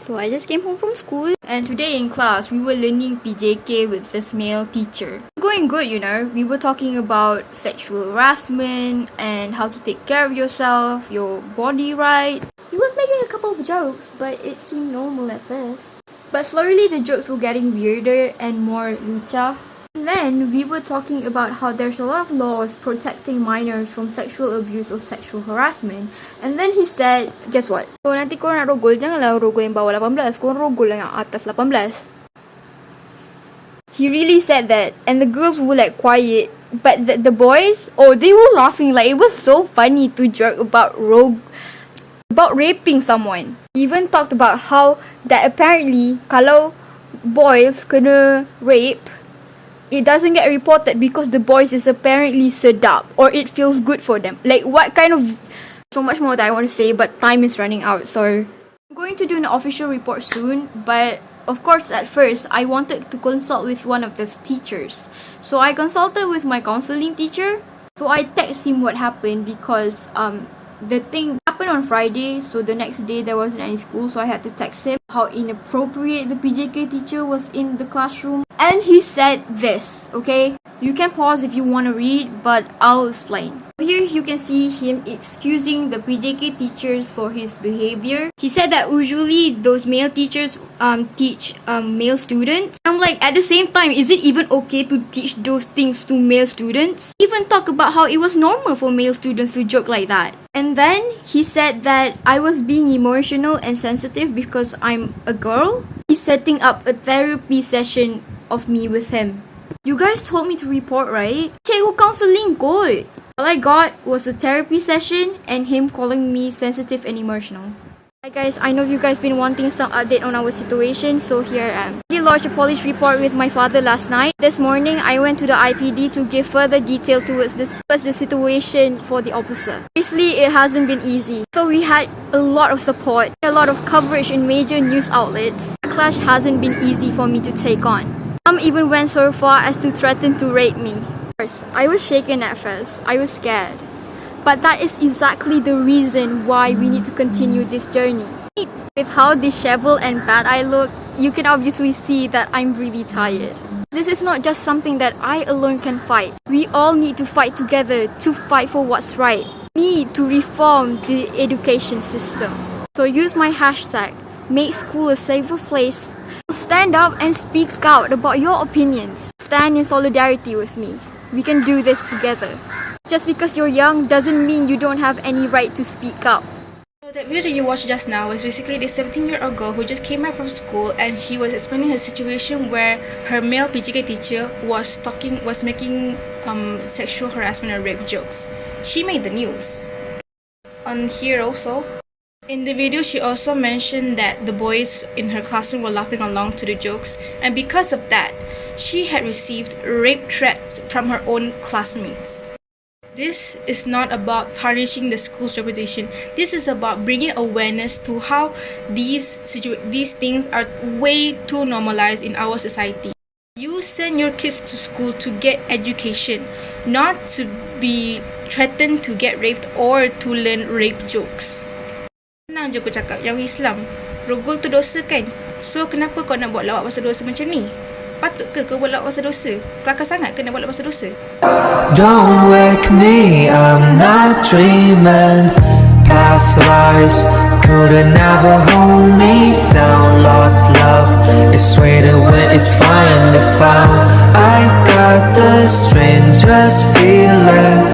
So I just came home from school, and today in class we were learning PJK with this male teacher. Going good, you know. We were talking about sexual harassment and how to take care of yourself, your body rights. He was making a couple of jokes, but it seemed normal at first. But slowly the jokes were getting weirder and more lucah. And then we were talking about how there's a lot of laws protecting minors from sexual abuse or sexual harassment. And then he said, guess what? Kalau nanti korang nak rogol, janganlah rogol yang bawah 18. Korang rogol yang atas 18. He really said that, and the girls were like quiet. But the boys, they were laughing. Like, it was so funny to joke about raping someone. He even talked about how that apparently kalau boys kena rape, it doesn't get reported because the boys is apparently sedap or it feels good for them. Like, what kind of... So much more that I want to say, but time is running out, so... I'm going to do an official report soon, but of course at first I wanted to consult with one of the teachers. So I consulted with my counseling teacher. So I text him what happened because the thing happened on Friday, so the next day there wasn't any school, so I had to text him how inappropriate the PJK teacher was in the classroom. And he said this, okay? You can pause if you want to read, but I'll explain. Here you can see him excusing the PJK teachers for his behavior. He said that usually those male teachers teach male students. I'm like, at the same time, is it even okay to teach those things to male students? Even talk about how it was normal for male students to joke like that. And then he said that I was being emotional and sensitive because I'm a girl. He's setting up a therapy session of me with him. You guys told me to report, right? Cikgu counseling good. All I got was a therapy session and him calling me sensitive and emotional. Hi guys, I know you guys been wanting some update on our situation, so here I am. I lodged a police report with my father last night. This morning, I went to the IPD to give further detail towards the situation for the officer. Obviously, it hasn't been easy. So we had a lot of support, a lot of coverage in major news outlets. The clash hasn't been easy for me to take on. Some even went so far as to threaten to rape me. I was shaken at first. I was scared. But that is exactly the reason why we need to continue this journey. With how disheveled and bad I look, you can obviously see that I'm really tired. This is not just something that I alone can fight. We all need to fight together to fight for what's right. We need to reform the education system. So use my hashtag, make school a safer place. Stand up and speak out about your opinions. Stand in solidarity with me. We can do this together. Just because you're young doesn't mean you don't have any right to speak up. So that video that you watched just now was basically this 17-year-old girl who just came back from school, and she was explaining her situation where her male PJK teacher was making sexual harassment or rape jokes. She made the news. On here also, in the video, she also mentioned that the boys in her classroom were laughing along to the jokes, and because of that, she had received rape threats from her own classmates. This is not about tarnishing the school's reputation. This is about bringing awareness to how these things are way too normalized in our society. You send your kids to school to get education, not to be threatened to get raped or to learn rape jokes. Senang je aku cakap, yang Islam, rogol tu dosa kan? So kenapa kau nak buat lawak pasal dosa macam ni? Patut ke kau buat lawak pasal dosa? Kelakar sangat ke nak buat lawak pasal dosa? Don't wake me, I'm not dreaming. Past lives couldn't ever hold me down. Lost love is sweeter when it's finally found. I got the strangest feeling.